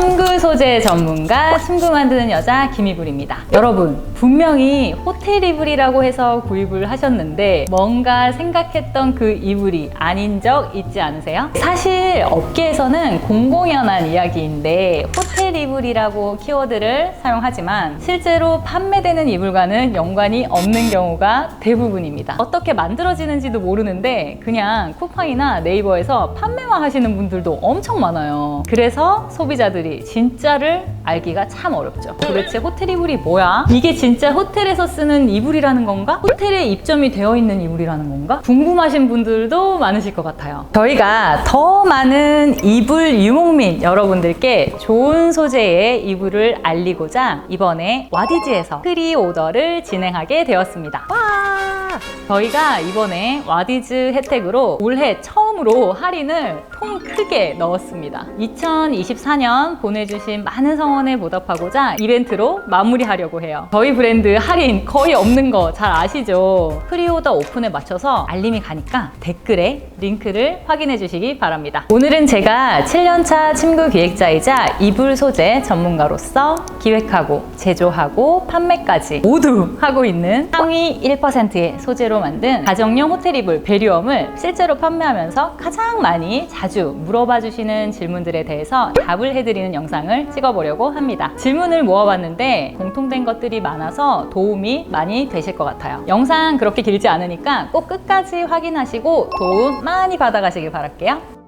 침구 소재 전문가, 침구 만드는 여자 김이불입니다. 여러분, 분명히 호텔 이불이라고 해서 구입을 하셨는데 뭔가 생각했던 그 이불이 아닌 적 있지 않으세요? 사실 업계에서는 공공연한 이야기인데 호텔 이불이라고 키워드를 사용하지만 실제로 판매되는 이불과는 연관이 없는 경우가 대부분입니다. 어떻게 만들어지는지도 모르는데 그냥 쿠팡이나 네이버에서 판매만 하시는 분들도 엄청 많아요. 그래서 소비자들이 진짜를 알기가 참 어렵죠. 도대체 호텔 이불이 뭐야? 이게 진짜 호텔에서 쓰는 이불이라는 건가? 호텔에 입점이 되어 있는 이불이라는 건가? 궁금하신 분들도 많으실 것 같아요. 저희가 더 많은 이불 유목민 여러분들께 좋은 소재의 이불을 알리고자 이번에 와디즈에서 프리오더를 진행하게 되었습니다. 와! 저희가 이번에 와디즈 혜택으로 올해 처음으로 할인을 통 크게 넣었습니다. 2024년 보내주신 많은 성원에 보답하고자 이벤트로 마무리하려고 해요. 저희 브랜드 할인 거의 없는 거 잘 아시죠? 프리오더 오픈에 맞춰서 알림이 가니까 댓글에 링크를 확인해 주시기 바랍니다. 오늘은 제가 7년차 침구 기획자이자 이불 소재 전문가로서 기획하고 제조하고 판매까지 모두 하고 있는 상위 1%의 소재로 만든 가정용 호텔 이불 베리엄을 실제로 판매하면서 가장 많이 자주 물어봐 주시는 질문들에 대해서 답을 해드리는 영상을 찍어보려고 합니다. 질문을 모아봤는데 공통된 것들이 많아서 도움이 많이 되실 것 같아요. 영상 그렇게 길지 않으니까 꼭 끝까지 확인하시고 도움 많이 받아가시길 바랄게요.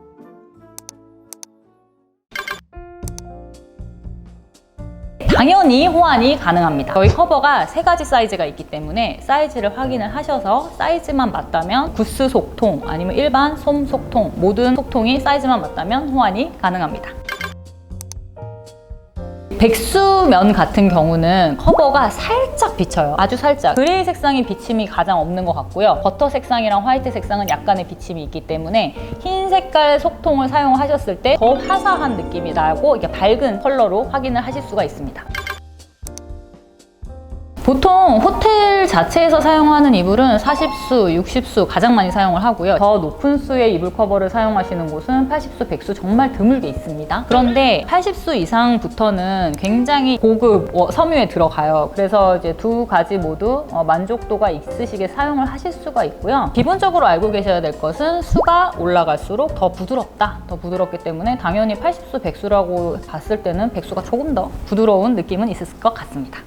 당연히 호환이 가능합니다. 저희 커버가 3가지 사이즈가 있기 때문에 사이즈를 확인을 하셔서 사이즈만 맞다면 구스 속통 아니면 일반 솜 속통 모든 속통이 사이즈만 맞다면 호환이 가능합니다. 백수면 같은 경우는 커버가 살짝 비쳐요. 아주 살짝. 그레이 색상이 비침이 가장 없는 것 같고요. 버터 색상이랑 화이트 색상은 약간의 비침이 있기 때문에 흰 색깔 속통을 사용하셨을 때 더 화사한 느낌이 나고 이게 밝은 컬러로 확인을 하실 수가 있습니다. 보통 호텔 자체에서 사용하는 이불은 40수, 60수 가장 많이 사용을 하고요. 더 높은 수의 이불 커버를 사용하시는 곳은 80수, 100수 정말 드물게 있습니다. 그런데 80수 이상부터는 굉장히 고급 섬유에 들어가요. 그래서 이제 두 가지 모두 만족도가 있으시게 사용을 하실 수가 있고요. 기본적으로 알고 계셔야 될 것은 수가 올라갈수록 더 부드럽다. 더 부드럽기 때문에 당연히 80수, 100수라고 봤을 때는 100수가 조금 더 부드러운 느낌은 있을 것 같습니다.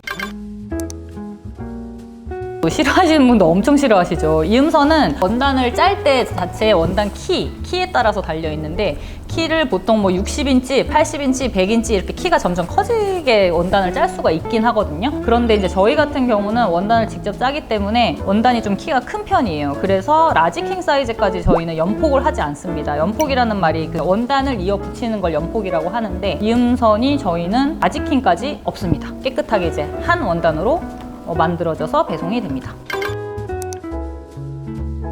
싫어하시는 분도 엄청 싫어하시죠. 이음선은 원단을 짤 때 자체의 원단 키에 따라서 달려 있는데 키를 보통 뭐 60인치, 80인치, 100인치 이렇게 키가 점점 커지게 원단을 짤 수가 있긴 하거든요. 그런데 이제 저희 같은 경우는 원단을 직접 짜기 때문에 원단이 좀 키가 큰 편이에요. 그래서 라지킹 사이즈까지 저희는 연폭을 하지 않습니다. 연폭이라는 말이 그 원단을 이어 붙이는 걸 연폭이라고 하는데 이음선이 저희는 라지킹까지 없습니다. 깨끗하게 이제 한 원단으로 만들어져서 배송이 됩니다.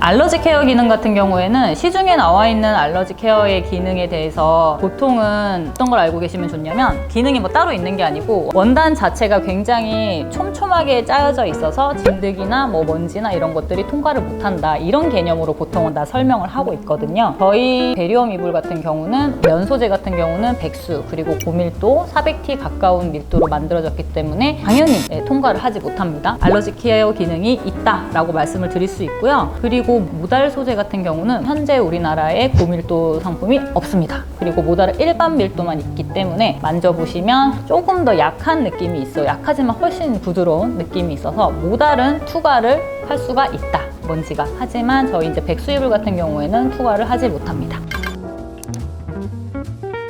알러지 케어 기능 같은 경우에는 시중에 나와 있는 알러지 케어의 기능에 대해서 보통은 어떤 걸 알고 계시면 좋냐면 기능이 뭐 따로 있는 게 아니고 원단 자체가 굉장히 촘촘하게 짜여져 있어서 진드기나 뭐 먼지나 이런 것들이 통과를 못한다 이런 개념으로 보통은 다 설명을 하고 있거든요. 저희 베리엄 이불 같은 경우는 면 소재 같은 경우는 100수 그리고 고밀도 400T 가까운 밀도로 만들어졌기 때문에 당연히 통과를 하지 못합니다. 알러지 케어 기능이 있다라고 말씀을 드릴 수 있고요. 그리고 모달 소재 같은 경우는 현재 우리나라에 고밀도 상품이 없습니다. 그리고 모달은 일반 밀도만 있기 때문에 만져보시면 조금 더 약한 느낌이 있어요. 약하지만 훨씬 부드러운 느낌이 있어서 모달은 투과를 할 수가 있다. 먼지가. 하지만 저희 이제 백수 이불 같은 경우에는 투과를 하지 못합니다.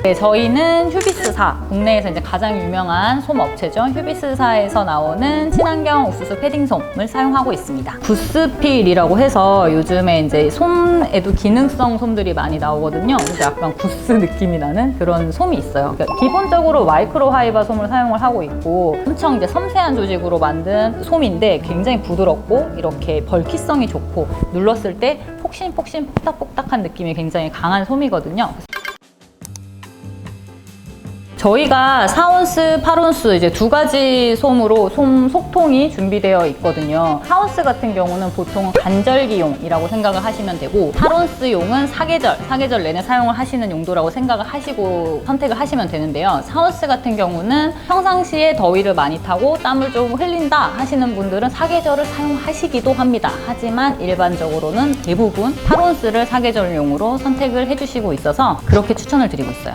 네, 저희는 휴비스사, 국내에서 이제 가장 유명한 솜 업체죠. 휴비스사에서 나오는 친환경 옥수수 패딩 솜을 사용하고 있습니다. 구스필이라고 해서 요즘에 이제 솜에도 기능성 솜들이 많이 나오거든요. 그래서 약간 구스 느낌이 나는 그런 솜이 있어요. 그러니까 기본적으로 마이크로 하이바 솜을 사용을 하고 있고 엄청 이제 섬세한 조직으로 만든 솜인데 굉장히 부드럽고 이렇게 벌키성이 좋고 눌렀을 때 폭신폭신 폭닥폭닥한 느낌이 굉장히 강한 솜이거든요. 저희가 4온스, 8온스 이제 두 가지 솜으로 솜 속통이 준비되어 있거든요. 4온스 같은 경우는 보통 간절기용이라고 생각을 하시면 되고 8온스용은 사계절 내내 사용을 하시는 용도라고 생각을 하시고 선택을 하시면 되는데요. 4온스 같은 경우는 평상시에 더위를 많이 타고 땀을 좀 흘린다 하시는 분들은 사계절을 사용하시기도 합니다. 하지만 일반적으로는 대부분 8온스를 사계절용으로 선택을 해주시고 있어서 그렇게 추천을 드리고 있어요.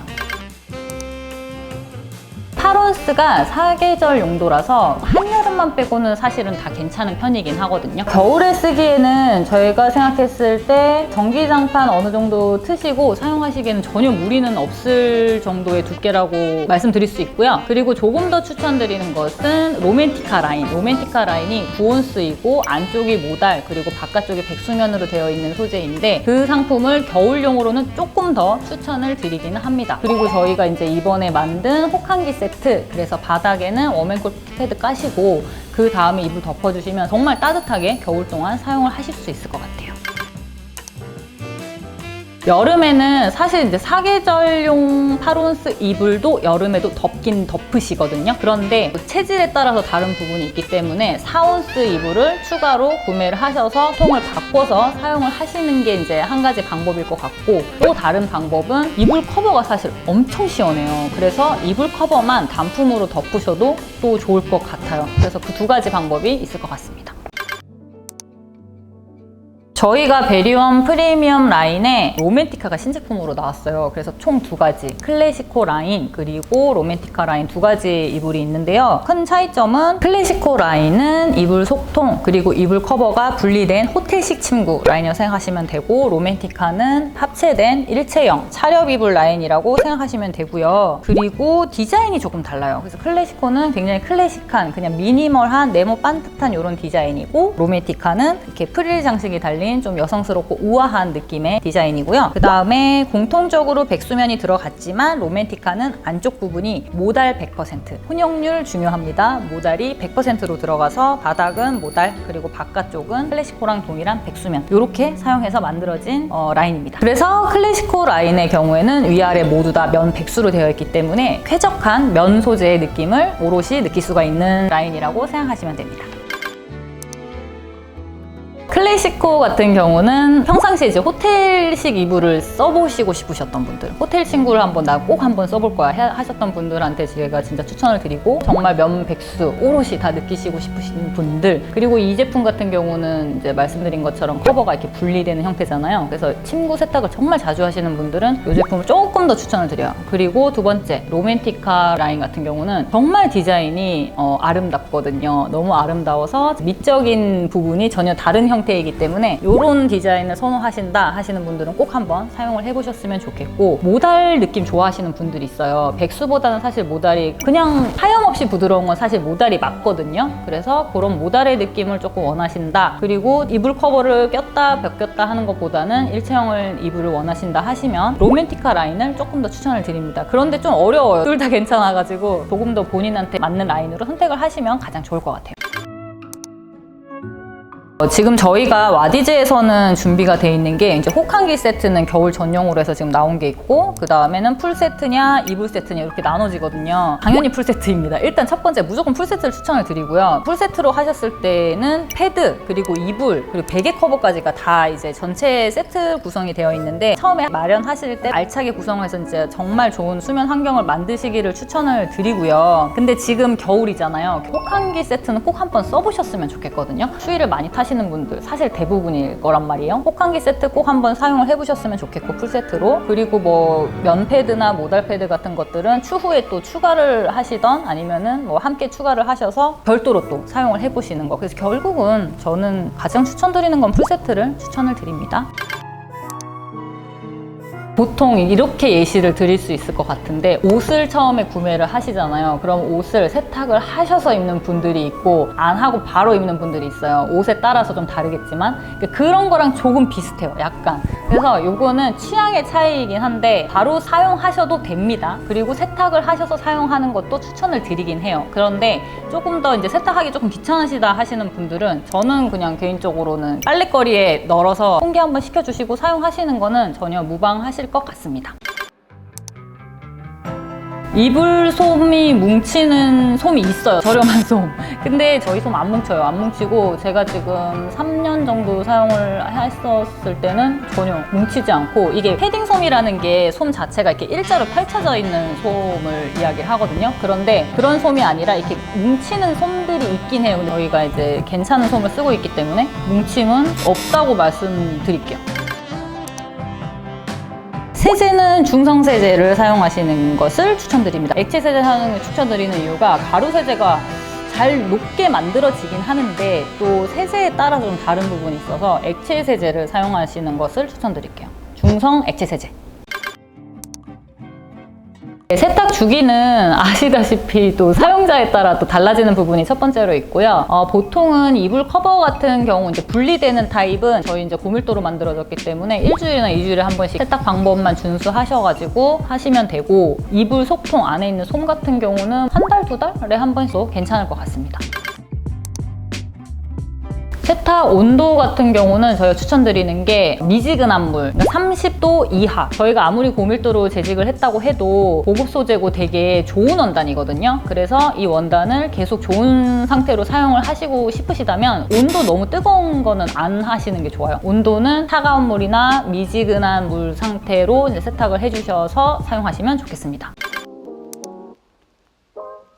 8온스가 사계절 용도라서 한여름만 빼고는 사실은 다 괜찮은 편이긴 하거든요. 겨울에 쓰기에는 저희가 생각했을 때 전기장판 어느 정도 트시고 사용하시기에는 전혀 무리는 없을 정도의 두께라고 말씀드릴 수 있고요. 그리고 조금 더 추천드리는 것은 로맨티카 라인. 로맨티카 라인이 9온스이고 안쪽이 모달 그리고 바깥쪽이 백수면으로 되어 있는 소재인데 그 상품을 겨울용으로는 조금 더 추천을 드리기는 합니다. 그리고 저희가 이제 이번에 만든 혹한기 세트, 그래서 바닥에는 웜앤콜 패드 까시고 그 다음에 이불 덮어주시면 정말 따뜻하게 겨울 동안 사용을 하실 수 있을 것 같아요. 여름에는 사실 이제 사계절용 8온스 이불도 여름에도 덮긴 덮으시거든요. 그런데 체질에 따라서 다른 부분이 있기 때문에 4온스 이불을 추가로 구매를 하셔서 통을 바꿔서 사용을 하시는 게 이제 한 가지 방법일 것 같고, 또 다른 방법은 이불 커버가 사실 엄청 시원해요. 그래서 이불 커버만 단품으로 덮으셔도 또 좋을 것 같아요. 그래서 그 두 가지 방법이 있을 것 같습니다. 저희가 베리원 프리미엄 라인에 로맨티카가 신제품으로 나왔어요. 그래서 총 두 가지, 클래시코 라인 그리고 로맨티카 라인 두 가지 이불이 있는데요. 큰 차이점은 클래시코 라인은 이불 속통 그리고 이불 커버가 분리된 호텔식 침구 라인이라고 생각하시면 되고, 로맨티카는 합체된 일체형 차렵 이불 라인이라고 생각하시면 되고요. 그리고 디자인이 조금 달라요. 그래서 클래시코는 굉장히 클래식한 그냥 미니멀한 네모 반듯한 이런 디자인이고, 로맨티카는 이렇게 프릴 장식이 달린 좀 여성스럽고 우아한 느낌의 디자인이고요. 그 다음에 공통적으로 백수면이 들어갔지만 로맨티카는 안쪽 부분이 모달 100%, 혼용률 중요합니다. 모달이 100%로 들어가서 바닥은 모달 그리고 바깥쪽은 클래시코랑 동일한 백수면, 이렇게 사용해서 만들어진 라인입니다. 그래서 클래시코 라인의 경우에는 위아래 모두 다 면 백수로 되어 있기 때문에 쾌적한 면 소재의 느낌을 오롯이 느낄 수가 있는 라인이라고 생각하시면 됩니다. 클래시코 같은 경우는 평상시에 이제 호텔식 이불을 써보시고 싶으셨던 분들, 호텔 친구를 나 꼭 한번 써볼 거야 하셨던 분들한테 제가 진짜 추천을 드리고, 정말 면 백수 오롯이 다 느끼시고 싶으신 분들, 그리고 이 제품 같은 경우는 이제 말씀드린 것처럼 커버가 이렇게 분리되는 형태잖아요. 그래서 침구 세탁을 정말 자주 하시는 분들은 이 제품을 조금 더 추천을 드려요. 그리고 두 번째, 로맨티카 라인 같은 경우는 정말 디자인이 아름답거든요. 너무 아름다워서 미적인 부분이 전혀 다른 형태이기 때문에 이런 디자인을 선호하신다 하시는 분들은 꼭 한번 사용을 해보셨으면 좋겠고, 모달 느낌 좋아하시는 분들이 있어요. 백수보다는 사실 모달이 그냥 하염없이 부드러운 건 사실 모달이 맞거든요. 그래서 그런 모달의 느낌을 조금 원하신다, 그리고 이불 커버를 꼈다 벗겼다 하는 것보다는 일체형을 이불을 원하신다 하시면 로맨티카 라인을 조금 더 추천을 드립니다. 그런데 좀 어려워요. 둘 다 괜찮아가지고 조금 더 본인한테 맞는 라인으로 선택을 하시면 가장 좋을 것 같아요. 지금 저희가 와디즈에서는 준비가 돼 있는 게, 이제 혹한기 세트는 겨울 전용으로 해서 지금 나온 게 있고, 그 다음에는 풀 세트냐 이불 세트냐 이렇게 나눠지거든요. 당연히 풀 세트입니다. 일단 첫 번째 무조건 풀 세트를 추천을 드리고요. 풀 세트로 하셨을 때는 패드 그리고 이불 그리고 베개 커버까지가 다 이제 전체 세트 구성이 되어 있는데, 처음에 마련하실 때 알차게 구성해서 이제 정말 좋은 수면 환경을 만드시기를 추천을 드리고요. 근데 지금 겨울이잖아요. 혹한기 세트는 꼭 한번 써보셨으면 좋겠거든요. 추위를 많이 타시는 분들 사실 대부분일 거란 말이에요. 혹한기 세트 꼭 한번 사용을 해보셨으면 좋겠고, 풀세트로. 그리고 뭐 면 패드나 모달 패드 같은 것들은 추후에 또 추가를 하시던 아니면은 뭐 함께 추가를 하셔서 별도로 또 사용을 해보시는 거. 그래서 결국은 저는 가장 추천드리는 건 풀세트를 추천을 드립니다. 보통 이렇게 예시를 드릴 수 있을 것 같은데, 옷을 처음에 구매를 하시잖아요. 그럼 옷을 세탁을 하셔서 입는 분들이 있고 안 하고 바로 입는 분들이 있어요. 옷에 따라서 좀 다르겠지만 그런 거랑 조금 비슷해요, 약간. 그래서 요거는 취향의 차이이긴 한데 바로 사용하셔도 됩니다. 그리고 세탁을 하셔서 사용하는 것도 추천을 드리긴 해요. 그런데 조금 더 이제 세탁하기 조금 귀찮으시다 하시는 분들은, 저는 그냥 개인적으로는 빨래거리에 널어서烘개 한번 시켜주시고 사용하시는 거는 전혀 무방하실 것 같습니다. 이불솜이 뭉치는 솜이 있어요. 저렴한 솜. 근데 저희 솜 안 뭉쳐요. 안 뭉치고 제가 지금 3년 정도 사용을 했었을 때는 전혀 뭉치지 않고, 이게 패딩 솜이라는 게 솜 자체가 이렇게 일자로 펼쳐져 있는 솜을 이야기를 하거든요. 그런데 그런 솜이 아니라 이렇게 뭉치는 솜들이 있긴 해요. 근데 저희가 이제 괜찮은 솜을 쓰고 있기 때문에 뭉침은 없다고 말씀드릴게요. 세제는 중성세제를 사용하시는 것을 추천드립니다. 액체세제 사용을 추천드리는 이유가 가루 세제가 잘 녹게 만들어지긴 하는데 또 세제에 따라 좀 다른 부분이 있어서 액체 세제를 사용하시는 것을 추천드릴게요. 중성 액체 세제. 세탁 주기는 아시다시피 또 사용자에 따라 또 달라지는 부분이 첫 번째로 있고요. 보통은 이불 커버 같은 경우 이제 분리되는 타입은 저희 이제 고밀도로 만들어졌기 때문에 일주일이나 2주일에 한 번씩 세탁 방법만 준수하셔가지고 하시면 되고, 이불 속통 안에 있는 솜 같은 경우는 한 달, 2달에 한 번씩 괜찮을 것 같습니다. 세탁 온도 같은 경우는 저희가 추천드리는 게 미지근한 물, 30도 이하. 저희가 아무리 고밀도로 재직을 했다고 해도 고급 소재고 되게 좋은 원단이거든요. 그래서 이 원단을 계속 좋은 상태로 사용을 하시고 싶으시다면 온도 너무 뜨거운 거는 안 하시는 게 좋아요. 온도는 차가운 물이나 미지근한 물 상태로 이제 세탁을 해주셔서 사용하시면 좋겠습니다.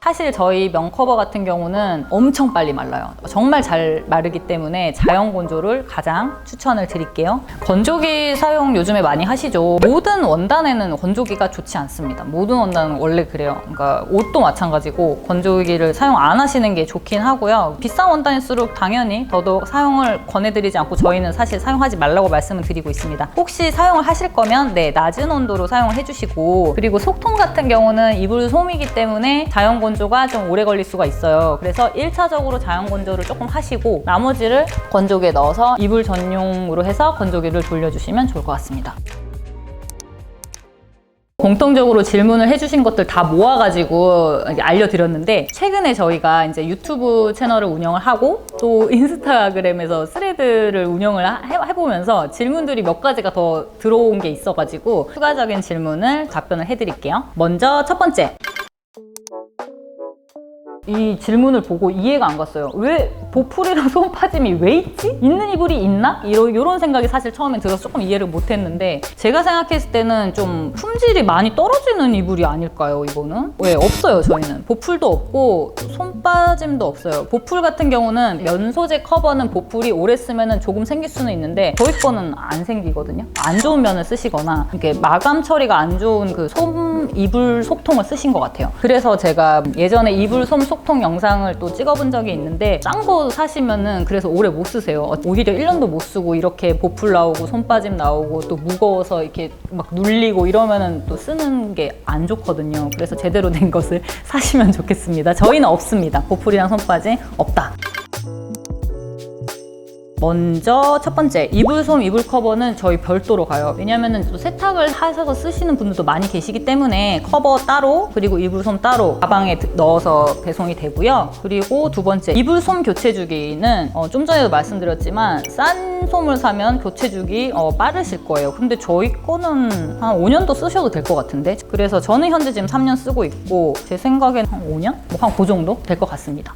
사실 저희 면커버 같은 경우는 엄청 빨리 말라요. 정말 잘 마르기 때문에 자연 건조를 가장 추천을 드릴게요. 건조기 사용 요즘에 많이 하시죠. 모든 원단에는 건조기가 좋지 않습니다. 모든 원단은 원래 그래요. 그러니까 옷도 마찬가지고 건조기를 사용 안 하시는 게 좋긴 하고요. 비싼 원단일수록 당연히 더더욱 사용을 권해드리지 않고 저희는 사실 사용하지 말라고 말씀을 드리고 있습니다. 혹시 사용을 하실 거면 낮은 온도로 사용을 해주시고, 그리고 속통 같은 경우는 이불 솜이기 때문에 자연 건조가 좀 오래 걸릴 수가 있어요. 그래서 1차적으로 자연 건조를 조금 하시고 나머지를 건조기에 넣어서 이불 전용으로 해서 건조기를 돌려주시면 좋을 것 같습니다. 공통적으로 질문을 해주신 것들 다 모아가지고 알려드렸는데, 최근에 저희가 이제 유튜브 채널을 운영을 하고 또 인스타그램에서 스레드를 운영을 해보면서 질문들이 몇 가지가 더 들어온 게 있어가지고 추가적인 질문을 답변을 해드릴게요. 먼저 첫 번째. 이 질문을 보고 이해가 안 갔어요. 왜 보풀이랑 솜빠짐이 왜 있지? 있는 이불이 있나? 이런 생각이 사실 처음엔 들어서 조금 이해를 못했는데, 제가 생각했을 때는 좀 품질이 많이 떨어지는 이불이 아닐까요, 이거는? 왜 없어요, 저희는. 보풀도 없고 솜빠짐도 없어요. 보풀 같은 경우는 면 소재 커버는 보풀이 오래 쓰면 조금 생길 수는 있는데 저희 거는 안 생기거든요. 안 좋은 면을 쓰시거나 이렇게 마감 처리가 안 좋은 그 솜 이불 속통을 쓰신 것 같아요. 그래서 제가 예전에 이불 솜 속통 영상을 또 찍어본 적이 있는데, 싼 거 사시면은 그래서 오래 못 쓰세요. 오히려 1년도 못 쓰고 이렇게 보풀 나오고 솜빠짐 나오고 또 무거워서 이렇게 막 눌리고 이러면은 또 쓰는 게 안 좋거든요. 그래서 제대로 된 것을 사시면 좋겠습니다. 저희는 없습니다. 보풀이랑 솜빠짐 없다. 먼저 첫 번째, 이불솜, 이불 커버는 저희 별도로 가요. 왜냐면은 또 세탁을 하셔서 쓰시는 분들도 많이 계시기 때문에 커버 따로, 그리고 이불솜 따로 가방에 넣어서 배송이 되고요. 그리고 두 번째, 이불솜 교체 주기는 좀 전에도 말씀드렸지만 싼 솜을 사면 교체 주기 빠르실 거예요. 근데 저희 거는 한 5년도 쓰셔도 될 것 같은데, 그래서 저는 현재 지금 3년 쓰고 있고 제 생각엔 한 5년? 한 그 정도 될 것 같습니다.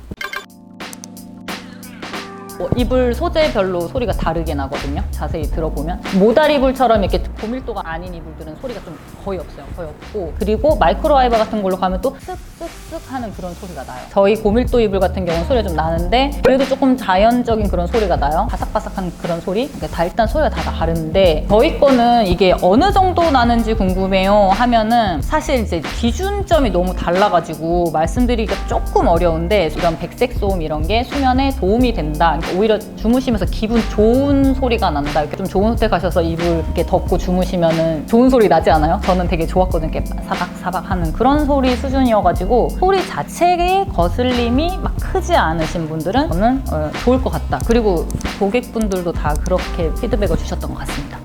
이불 소재별로 소리가 다르게 나거든요. 자세히 들어보면 모달 이불처럼 이렇게 고밀도가 아닌 이불들은 소리가 좀 거의 없어요. 거의 없고, 그리고 마이크로파이버 같은 걸로 가면 또 쓱쓱쓱 하는 그런 소리가 나요. 저희 고밀도 이불 같은 경우는 소리가 좀 나는데 그래도 조금 자연적인 그런 소리가 나요. 바삭바삭한 그런 소리. 그러니까 다 일단 소리가 다 다른데, 저희 거는 이게 어느 정도 나는지 궁금해요 하면은 사실 이제 기준점이 너무 달라가지고 말씀드리기가 조금 어려운데, 이런 백색 소음 이런 게 수면에 도움이 된다. 오히려 주무시면서 기분 좋은 소리가 난다. 이렇게 좀 좋은 호텔 가셔서 이불 이렇게 덮고 주무시면은 좋은 소리 나지 않아요? 저는 되게 좋았거든요. 이렇게 사박사박 하는 그런 소리 수준이어가지고 소리 자체의 거슬림이 막 크지 않으신 분들은 저는 좋을 것 같다. 그리고 고객분들도 다 그렇게 피드백을 주셨던 것 같습니다.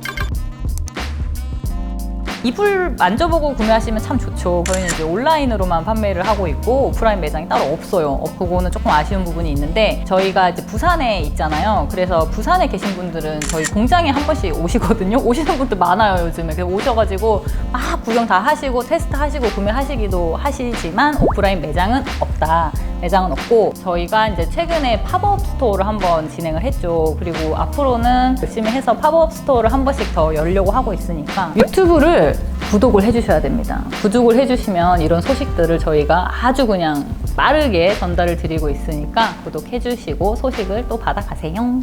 이불 만져보고 구매하시면 참 좋죠. 저희는 이제 온라인으로만 판매를 하고 있고 오프라인 매장이 따로 없어요. 그거는 조금 아쉬운 부분이 있는데 저희가 이제 부산에 있잖아요. 그래서 부산에 계신 분들은 저희 공장에 한 번씩 오시거든요. 오시는 분들 많아요, 요즘에. 그래서 오셔가지고 막 구경 다 하시고 테스트 하시고 구매하시기도 하시지만 오프라인 매장은 없다. 매장은 없고 저희가 이제 최근에 팝업 스토어를 한번 진행을 했죠. 그리고 앞으로는 열심히 해서 팝업 스토어를 한 번씩 더 열려고 하고 있으니까 유튜브를 구독을 해주셔야 됩니다. 구독을 해주시면 이런 소식들을 저희가 아주 그냥 빠르게 전달을 드리고 있으니까 구독해주시고 소식을 또 받아가세요.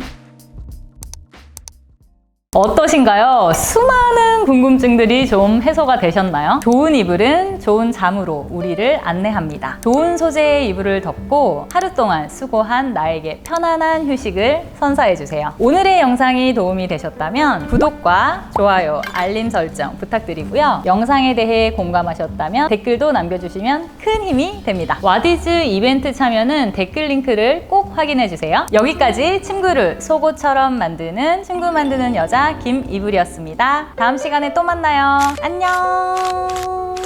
어떠신가요? 수많은 궁금증들이 좀 해소가 되셨나요? 좋은 이불은 좋은 잠으로 우리를 안내합니다. 좋은 소재의 이불을 덮고 하루 동안 수고한 나에게 편안한 휴식을 선사해주세요. 오늘의 영상이 도움이 되셨다면 구독과 좋아요, 알림 설정 부탁드리고요. 영상에 대해 공감하셨다면 댓글도 남겨주시면 큰 힘이 됩니다. 와디즈 이벤트 참여는 댓글 링크를 꼭 확인해주세요. 여기까지 침구를 속옷처럼 만드는 친구 만드는 여자 김이불이었습니다. 다음 시간에 또 만나요. 안녕.